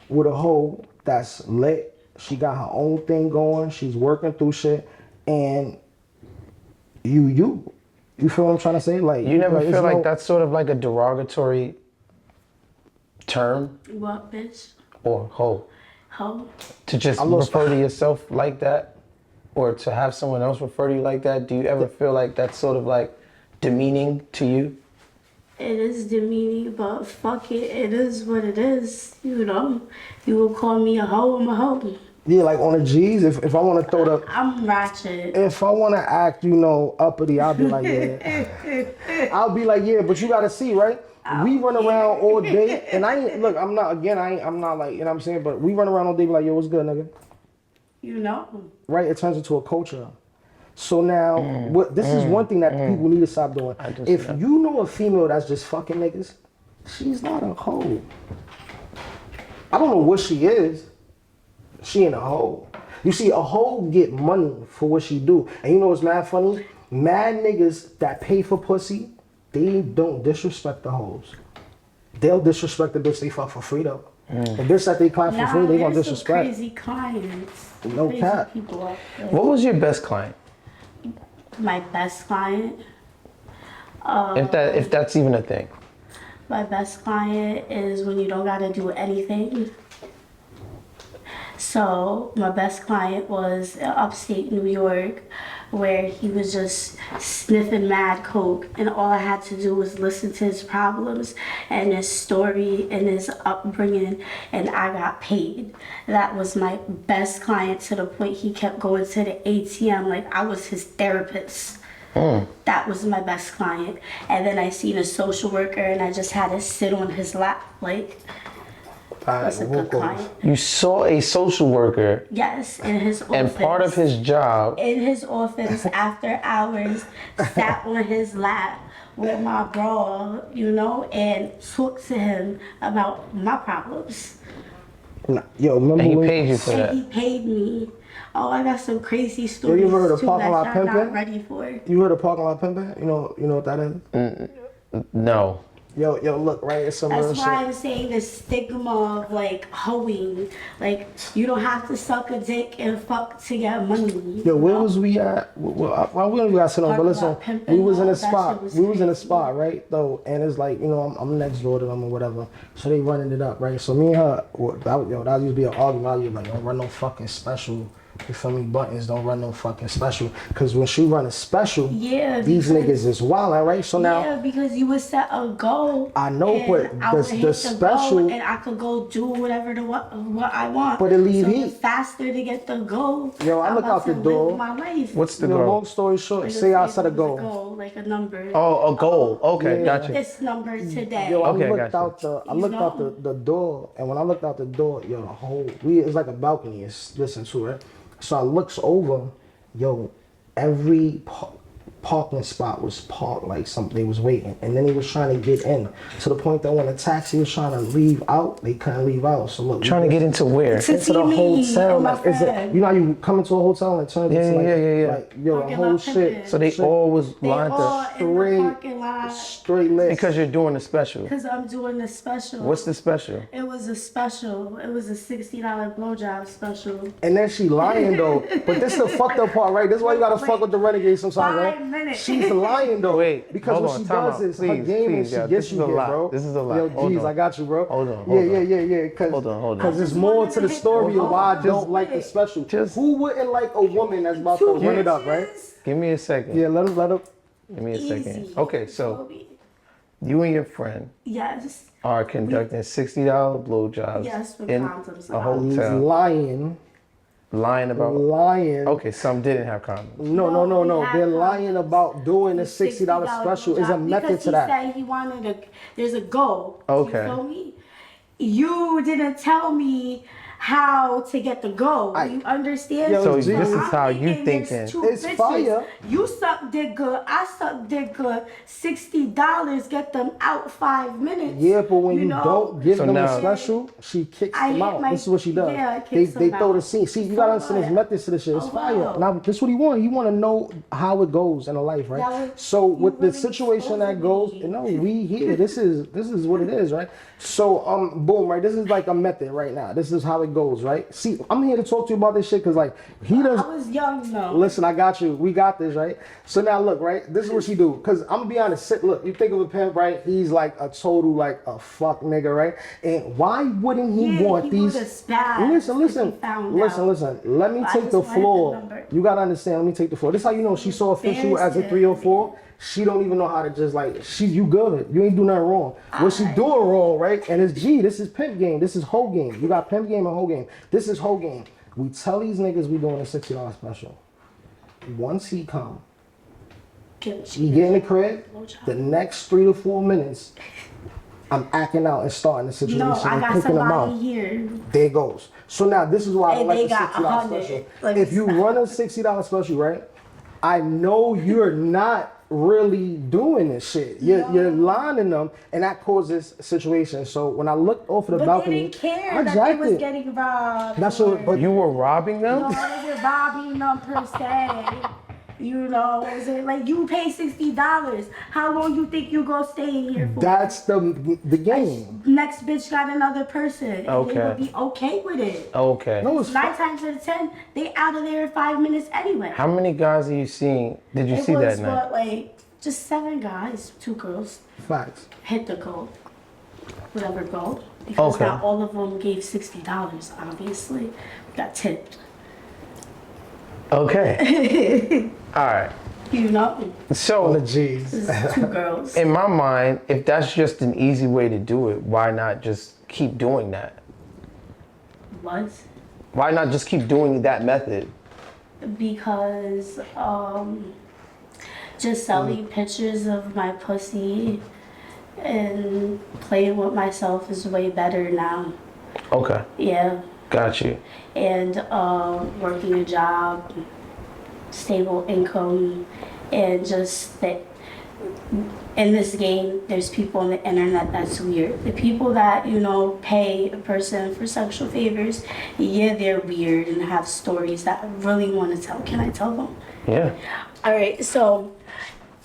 with a hoe that's lit. She got her own thing going. She's working through shit, and you feel what I'm trying to say? Like You never like, feel like that's sort of like a derogatory term What, bitch? or hoe? Hoe? To just refer to yourself like that, or to have someone else refer to you like that? Do you ever feel like that's sort of like demeaning to you? It is demeaning, but fuck it. It is what it is. You know, you will call me a hoe, I'm a hoe. Yeah, like on the G's, if I want to throw the, I'm ratchet. if I want to act, you know, uppity, I'll be like, yeah. I'll be like, yeah, but you got to see, right? We run around all day, and I ain't, look, I'm not like, you know what I'm saying? But we run around all day, be like, yo, what's good, nigga? You know? Right? It turns into a culture. So now, this is one thing that people need to stop doing. If you know a female that's just fucking niggas, she's not a hoe. I don't know what she is. She ain't a hoe. You see, a hoe get money for what she do. And you know what's mad funny? Mad niggas that pay for pussy, they don't disrespect the hoes. They'll disrespect the bitch they fuck for free though. The bitch that they clap for free, they gonna there's some disrespect. crazy clients. No crazy cap. people out there. What was your best client? My best client? If that's even a thing. My best client is when you don't gotta do anything. So my best client was in upstate New York, where he was just sniffing mad coke, and all I had to do was listen to his problems and his story and his upbringing, and I got paid. That was my best client, to the point he kept going to the ATM like I was his therapist. That was my best client. And then I seen a social worker, and I just had to sit on his lap. Like, that's a good client. You saw a social worker. Yes, in his office. And part of his job. In his office, after hours, sat on his lap with my bra, you know, and talked to him about my problems. Yo, remember And he when paid you for And that. he paid me. Oh, I got some crazy stories you ever heard of too parking lot that y'all not pimping? ready for. You heard of parking lot pimping? You know what that is? No. Yo, look, right? It's some real That's shit. why I'm saying the stigma of like hoeing. Like, you don't have to suck a dick and fuck to get money. Yo, where was we at? Well, we don't got to sit on, but Talking listen, about pimping, we was in a that spot. shit was We was in a crazy. spot, right? Though, and it's like, you know, I'm next door to them or whatever. So they running it up, right? So me and her, that used to be an argument. I used to be like, don't run no fucking special. You feel me? Buttons, don't run no fucking special. Because when she run a special, Yeah, these because- niggas is wildin', right? So now, Yeah, because you would set a goal. I know, and but I would the hit special- goal, and I could go do whatever what I want. But it leave so heat. the faster to get the goal. Yo, I I'm look about out the to door. live my life. What's the you know, goal? long story short, Like, say I let's set a it was goal. like a number. Oh, a goal. Okay, Yeah. gotcha. This number today. Yo, Okay, I looked gotcha. out the door, and when I looked out the door, yo, the whole it's like a balcony. It's listen to it. So I looks over, yo, every parking spot was parked like something they was waiting, and then he was trying to get in to the point that when the taxi was trying to leave out, they couldn't leave out. So look, Trying to get into where? To into see the me hotel. and my Like, is it, friend. you know how you come into a hotel and it turns into like, Yeah. like yo, the Parking whole lot shit. pimping. So they all was They lined all up in the straight- parking lot straight lit. because you're doing a special. because I'm doing the special. What's the special? It was a special. It was a $60 blowjob special. And then she lying though. But this is the fucked up part, right? This is why you gotta fuck with the renegades sometimes, right? 5 minutes. She's lying though. Wait, because hold what on, she time does out. is her Please, game please, is she yeah, gets this you is a here, lot. bro. This is a lot. Yo, Hold geez, on. I got you, bro. Hold on, Yeah, hold on. yeah. Hold on. Because there's just more wanted to to the hit story the of why I ball. don't like the special. just- Who wouldn't like a woman that's about to run it up, right? Give me a second. Yeah, let him. Give me a second. Easy. Okay, so you and your friend Yes. are conducting $60 blowjobs Yes, with in condoms a on. He's hotel, lying. lying about. Lying. Okay, some didn't have condoms. No. we had They're lying condoms. about doing a $60 special. Is a blowjob method because to that. He said he wanted there's a goal. Okay. You feel me? You didn't tell me how to get the goal. Aye. You understand? Yo, So G, this is I'm how you there's thinking. two It's bitches. fire. You suck dick good, I suck dick good. $60, get them out 5 minutes. Yeah, but when you know? don't give So them now- a special, she kicks I them hit out. my- This is what she does. yeah, I they kicks they them throw the out. scene. See, you So gotta understand what? this methods to this shit. It's Oh, fire. wow. Now, this is what he want. You want to know how it goes in a life, right? That was- So with you the really situation that exposing goes, me. no, we here. This is what it is, right? So boom, right. This is like a method right now. This is how it goes, right? See, I'm here to talk to you about this shit because like he does. I was young though. Listen, I got you. We got this, right? So now look, right? This is what she do. Cause I'm gonna be honest. Look, you think of a pimp, right? He's like a total like a fuck nigga, right? And why wouldn't he Yeah, want he these? would've spazzed Listen, if listen, he found listen, out. listen. Let me But I take just the wanted the floor. number. You gotta understand. Let me take the floor. This is how you know she's so official as a Embarrassing. 304. She don't even know how to just like you good. You ain't do nothing wrong. What she doing wrong, right? And it's G. This is pimp game. This is whole game. You got pimp game and whole game. This is whole game. We tell these niggas we doing a $60 special. Once he come, he get in the crib. The next 3 to 4 minutes, I'm acting out and starting the situation No, I and got picking them somebody out. here. There it goes. So now this is why I And like they the got $60 100. special. Let me If you stop. run a $60 special, right? I know you're not really doing this shit. You're lining them, and that causes situations. So when I looked off of the But balcony, they didn't care I that jacked they was it. getting robbed. That's or- what. But You were robbing them? No, I wasn't robbing them per se. You know, is it like you pay $60? How long you think you gonna stay in here for? that's the game. Next bitch got another person, and Okay. they would be okay with it. Okay. No, it's 9 times out of 10, they out of there in 5 minutes anyway. How many guys are you seeing? Did you It see that was night? what, like just 7 guys, 2 girls facts. hit the goal, whatever goal, because Okay. not all of them gave $60. Obviously, got tipped. Okay. All right. You know, On the So G's. this is 2 girls. in my mind, if that's just an easy way to do it, why not just keep doing that? What? Why not just keep doing that method? Because just selling pictures of my pussy and playing with myself is way better now. Okay. Yeah. Got you. And working a job, stable income, and just that in this game, there's people on the internet that's weird. The people that, you know, pay a person for sexual favors, yeah, they're weird and have stories that I really want to tell. Can I tell them? Yeah. All right, so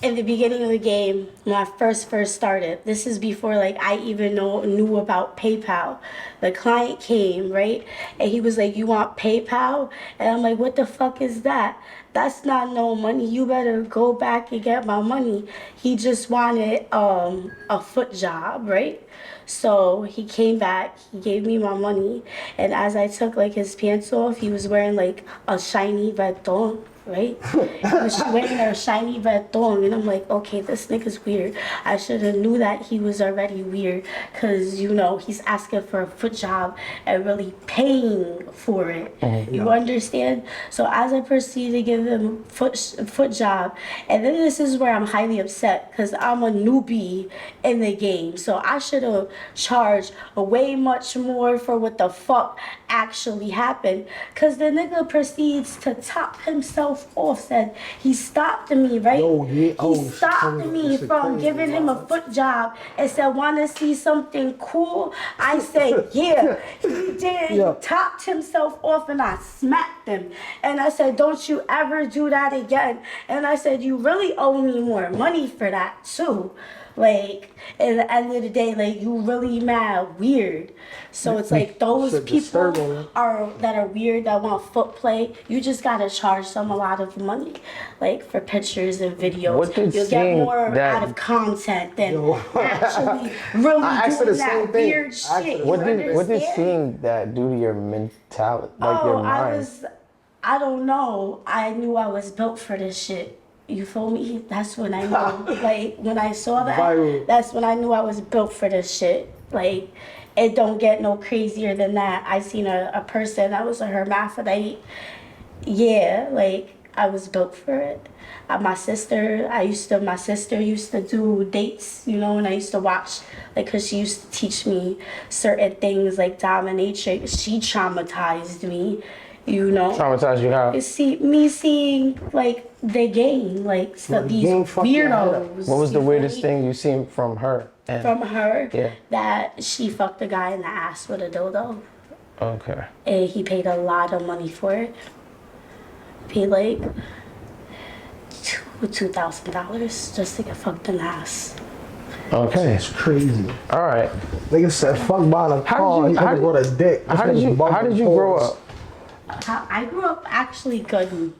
in the beginning of the game, when I first started, this is before like I even knew about PayPal. The client came, right? And he was like, "You want PayPal?" And I'm like, "What the fuck is that? That's not no money. You better go back and get my money." He just wanted a foot job, right? So he came back, he gave me my money, and as I took like his pants off, he was wearing like a shiny red thong, right? He was wearing a shiny red thong, and I'm like, okay, this nigga's weird. I should have knew that he was already weird, cause you know he's asking for a foot job and really paying for it. You understand? So as I proceed to give him foot job, and then this is where I'm highly upset, cause I'm a newbie in the game, so I should have charged way much more for what the fuck actually happened. Cause the nigga proceeds to top himself off, said he stopped me, right? Yo, yeah. Oh, He stopped shit, me this shit from crazy, giving him a wow. foot job and said, "Wanna see something cool?" I said, "Yeah." He did. Yeah. He topped himself off and I smacked him. And I said, "Don't you ever do that again." And I said, "You really owe me more money for that too." Like, at the end of the day, like, you really mad weird. So it's like those Shit people disturbing. that are weird, that want foot play, you just gotta charge them a lot of money, like for pictures and videos. What did You'll get seeing more that- out of content than Yo. actually really I asked her doing the same that thing. weird I asked her shit. the What You did understand? seeing that do to your mentality, like your Oh, mind? I don't know. I knew I was built for this shit. You feel me? That's when I know. Like, when I saw that, Viral. that's when I knew I was built for this shit. Like, it don't get no crazier than that. I seen a person that was a hermaphrodite. Yeah, like, I was built for it. My sister used to do dates, you know, and I used to watch, like, cause she used to teach me certain things like dominatrix. She traumatized me, you know. Traumatized you how? Seeing like the game, like so Like, these game fucked your head up. weirdos. What was the you feel weirdest me? thing you seen from her? And, From her? Yeah. That she fucked a guy in the ass with a dildo. Okay. And he paid a lot of money for it. Paid like $2,000 just to get fucked in the ass. Okay. It's crazy. All right. Nigga said, fuck buying a car. He could have brought a dick. How did you grow up? I grew up actually good.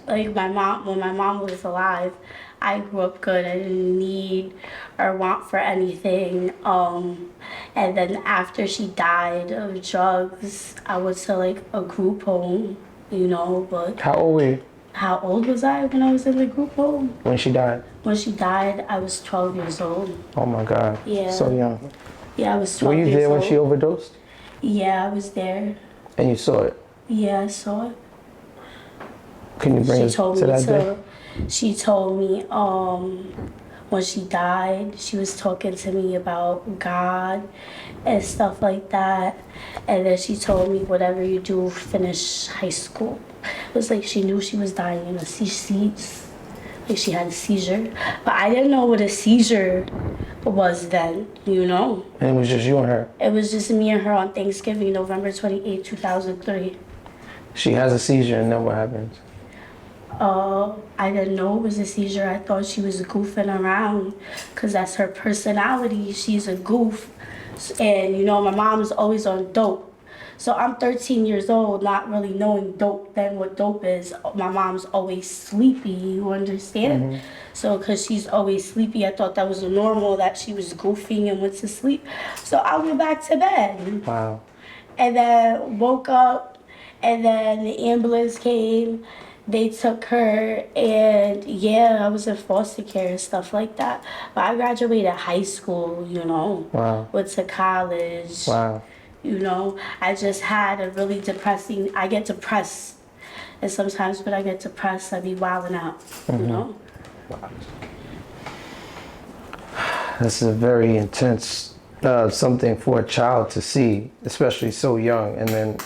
Like when my mom was alive, I grew up good. I didn't need or want for anything. And then after she died of drugs, I went to like a group home, you know. But How old were you how old was I when I was in the group home? when she died? When she died, I was 12 years old. Oh my God. Yeah. So young. Yeah, I was 12 Were you years there when old. she overdosed? Yeah, I was there. And you saw it? Yeah, I saw it. Can you bring She us told to me that day? she told me when she died, she was talking to me about God and stuff like that. And then she told me, whatever you do, finish high school. It was like she knew she was dying in a like she had a seizure. But I didn't know what a seizure was then, you know? And it was just you and her. It was just me and her on Thanksgiving, November 28, 2003. She has a seizure and then what happens? I didn't know it was a seizure. I thought she was goofing around because that's her personality. She's a goof. And, you know, my mom's always on dope. So I'm 13 years old, not really knowing dope then what dope is. My mom's always sleepy, you understand? Mm-hmm. So because she's always sleepy, I thought that was normal, that she was goofing and went to sleep. So I went back to bed. Wow. And then woke up, and then the ambulance came. They took her, and yeah, I was in foster care and stuff like that. But I graduated high school, you know. Wow. Went to college. Wow. You know, I just had a really depressing. I get depressed, and sometimes when I get depressed, I be wilding out. You know. This is a very intense something for a child to see, especially so young, and then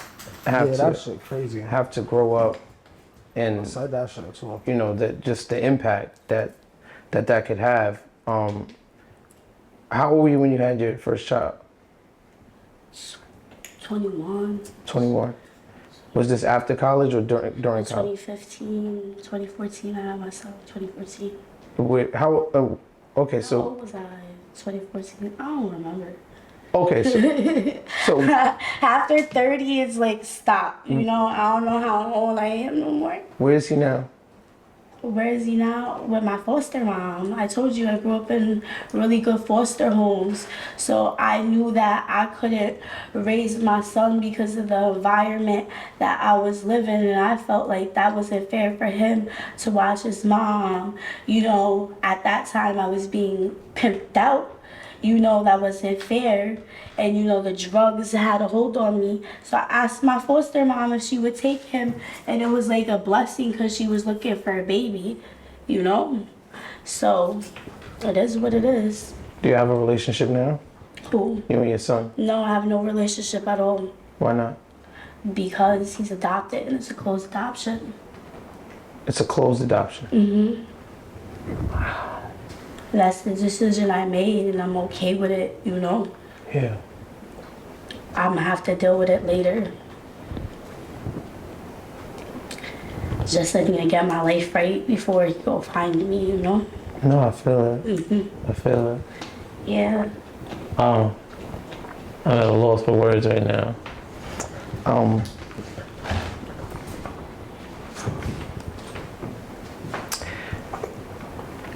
That shit crazy. have to grow up and I said that shit too. you know that just the impact that could have. How old were you when you had your first child? 21. 21. Was this after college or during college? 2015, 2014. I had my son. 2014. Wait, okay, How so old was I? 2014. I don't remember. okay, so After 30, it's like stop. You know, I don't know how old I am no more. where is he now? Where is he now? With my foster mom. I told you I grew up in really good foster homes. So I knew that I couldn't raise my son because of the environment that I was living. And I felt like that wasn't fair for him to watch his mom. You know, at that time I was being pimped out. You know, that wasn't fair. And, you know, the drugs had a hold on me. So I asked my foster mom if she would take him. And it was like a blessing because she was looking for a baby, you know? So it is what it is. Do you have a relationship now? Who? You and your son? No, I have no relationship at all Why not? because he's adopted and it's a closed adoption. It's a closed adoption. That's the decision I made and I'm okay with it, you know? Yeah. I'm gonna have to deal with it later. Just I need to get my life right before he go find me, you know? No, I feel it. I feel it. Yeah. I'm at a loss for words right now.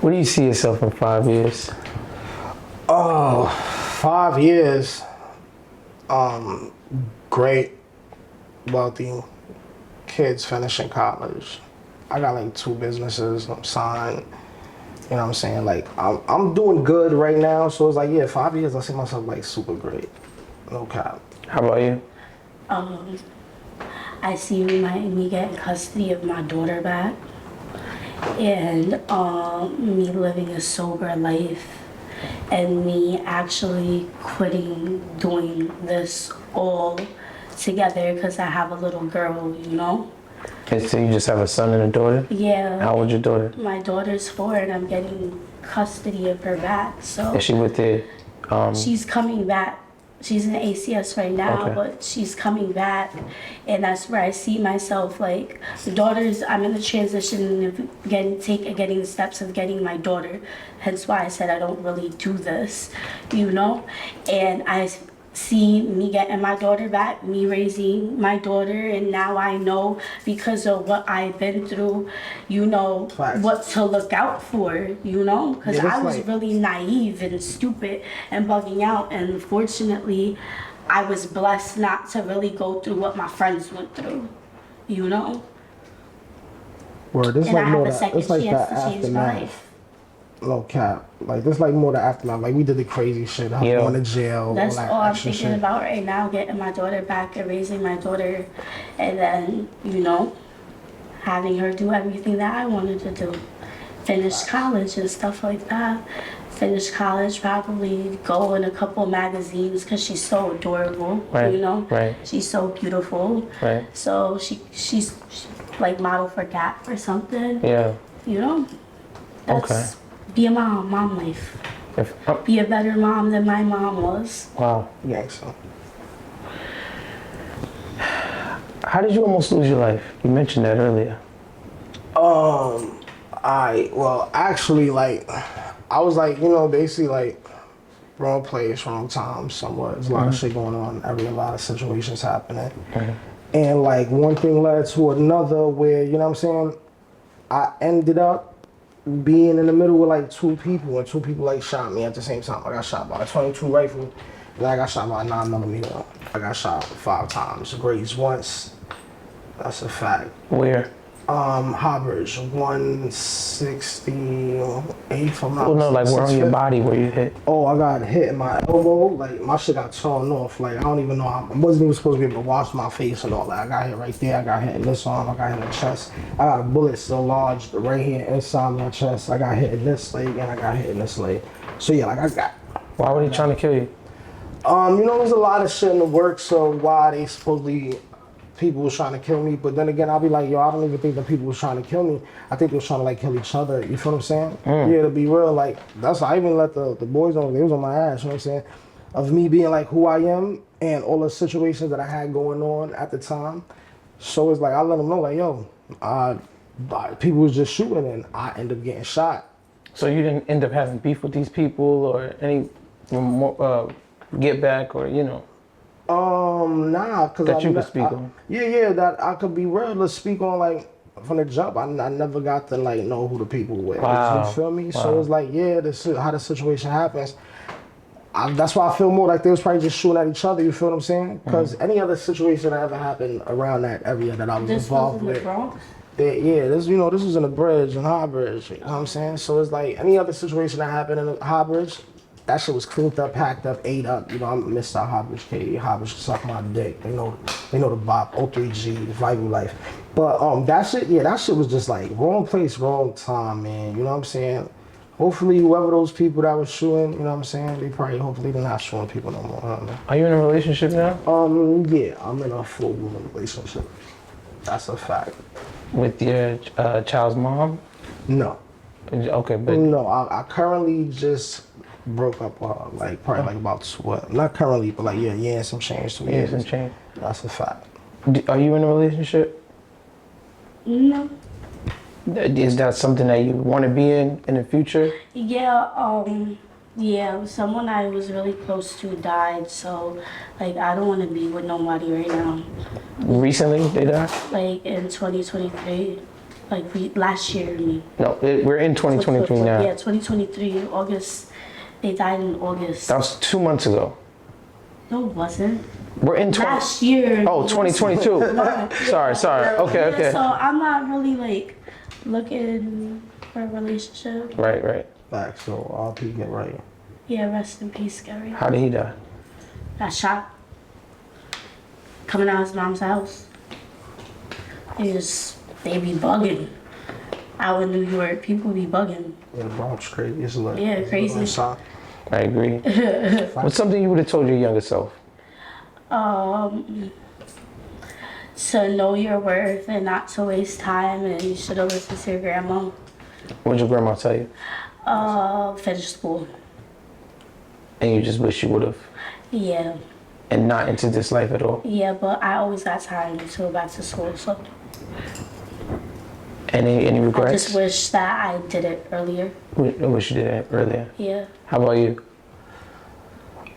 Where do you see yourself in 5 years? Oh, 5 years. Great, wealthy kids finishing college. I got like 2 businesses. I'm signed. You know what I'm saying? Like I'm doing good right now. So it's like, yeah, 5 years. I see myself like super great. No cap. How about you? I see me getting custody of my daughter back, and me living a sober life, and me actually quitting doing this all together because I have a little girl, you know? Okay, so you just have a son and a daughter? Yeah. How old's your daughter? My daughter's 4 and I'm getting custody of her back, so. Is she with the, She's coming back. She's in ACS right now, Okay. but she's coming back, and that's where I see myself. Like the daughters, I'm in the transition of getting the steps of getting my daughter. Hence why I said I don't really do this, you know. And I see me getting my daughter back, me raising my daughter, and now I know because of what I've been through, you know, Facts. what to look out for, you know, because Yeah, that's I was like- really naive and stupid and bugging out, and fortunately I was blessed not to really go through what my friends went through, you know. Word, this And I like have more a that, second it's like chance that to change my aftermath. life. No cap. Like this like more the aftermath. Like we did the crazy shit, Yeah. going to jail, That's all that all I'm extra thinking shit. about right now, getting my daughter back and raising my daughter, and then, you know, having her do everything that I wanted to do. Finish college and stuff like that. Finish college, probably go in a couple magazines because she's so adorable, Right, you know? right. She's so beautiful. Right. So she's like model for Gap or something, yeah. you know? That's, Okay. be a mom life. If, Be a better mom than my mom was. wow. Yeah, so. How did you almost lose your life? You mentioned that earlier. Well, actually, like, I was like, you know, basically like, wrong place, wrong time, somewhat. There's a lot of shit going on, a lot of situations happening. And like, one thing led to another where, you know what I'm saying, I ended up being in the middle with like 2 people, and 2 people like shot me at the same time. I got shot by a 22 rifle, and I got shot by a 9mm. I got shot 5 times, grazed once. That's a fact. Where? Hobbridge, 168, if I'm not Well, no, like where on your 6'5". body were you hit? Oh, I got hit in my elbow. Like, my shit got torn off. Like, I don't even know. I wasn't even supposed to be able to wash my face and all that. I got hit right there. I got hit in this arm. I got hit in the chest. I got a bullet still lodged right here inside my chest. I got hit in this leg and I got hit in this leg. So, yeah, like, I got... Why were they trying to kill you? You know, there's a lot of shit in the works, so why they supposedly... people was trying to kill me, but then again, I'll be like, yo, I don't even think the people was trying to kill me. I think they was trying to like kill each other. You feel what I'm saying? Yeah, to be real, like that's why I even let the boys know they was on my ass. You know what I'm saying? Of me being like who I am and all the situations that I had going on at the time. So it's like I let them know, like, yo, people was just shooting and I ended up getting shot. So you didn't end up having beef with these people or any get back or, you know? Nah, cause That you could speak on. Yeah, that I could be real to speak on like from the jump. I never got to like know who the people were. Wow. You feel me? Wow. So it's like, yeah, this is how the situation happens. That's why I feel more like they was probably just shooting at each other. You feel what I'm saying? Because any other situation that ever happened around that area that I was This was involved in the with. Bronx? This was in the bridge in Highbridge. You know what I'm saying? So it's like any other situation that happened in the Highbridge, that shit was cleaned up, packed up, ate up. You know, I'm Mr. Highbridge K. Highbridge suck my dick. They know the bop, O3G, Vital Life. But that shit was just like wrong place, wrong time, man. You know what I'm saying? Hopefully whoever those people that was shooting, you know what I'm saying, hopefully they're not shooting people no more. I don't know. Are you in a relationship now? Yeah, I'm in a full-blown relationship. That's a fact. With your child's mom? No. Okay, but No, I currently just broke up, like probably like about what? Not currently, but like yeah, and some change. 2 years. some change. That's a fact. Are you in a relationship? No. Is that something that you want to be in the future? Yeah, someone I was really close to died, so like I don't want to be with nobody right now. Recently, they died? Like in 2023, like last year, I mean. No, we're in 2023 now. Yeah, 2023, August. They died in August. That was 2 months ago. No, it wasn't. We're in Last year. Oh, 2022. Sorry. Okay. Yeah, so I'm not really like looking for a relationship. Right. Fact. So RP get right. Yeah, rest in peace, Gary. How did he die? Got shot. Coming out of his mom's house. They be bugging. Out in New York, people be bugging. Yeah, the Bronx crazy. It's a little, Yeah, it's a crazy. little inside. I agree. What's something you would have told your younger self? To know your worth and not to waste time, and you should have listened to your grandma. What did your grandma tell you? Finish school. And you just wish you would have. Yeah. And not into this life at all. Yeah, but I always got time to go back to school, so Any I regrets? just wish that I did it earlier. I wish you did it earlier. Yeah. How about you?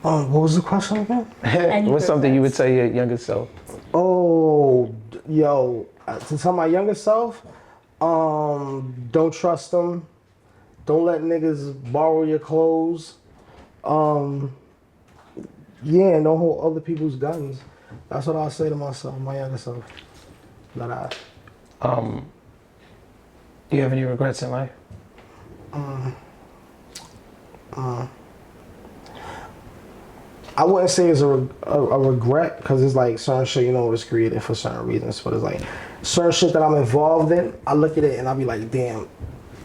What was the question again? Any What's something you would regrets? tell your younger self? Oh, yo, to tell my younger self, don't trust them. Don't let niggas borrow your clothes. Yeah, and don't hold other people's guns. That's what I'll say to myself, my younger self. That Do you have any regrets in life? I wouldn't say it's a regret because it's like certain shit, you know, it's created for certain reasons. But it's like certain shit that I'm involved in, I look at it and I'll be like, damn,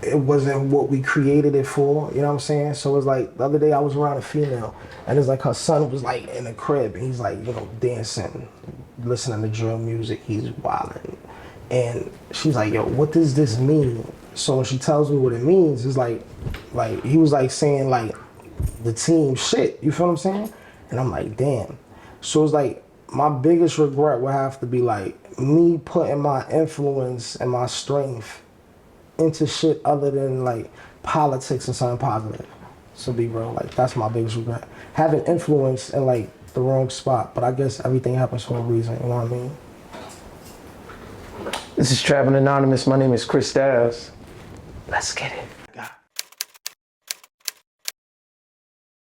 it wasn't what we created it for. You know what I'm saying? So it's like the other day I was around a female and it's like her son was like in the crib and he's like, you know, dancing, listening to drill music. He's wilding. And she's like, yo, what does this mean? So when she tells me what it means, it's like he was like saying like the team shit. You feel what I'm saying? And I'm like, damn. So it's like my biggest regret would have to be like me putting my influence and my strength into shit other than like politics and something positive. So be real, like that's my biggest regret. Having influence in like the wrong spot, but I guess everything happens for a reason, you know what I mean? This is Trappin Anonymous. My name is Chris Styles. Let's get it.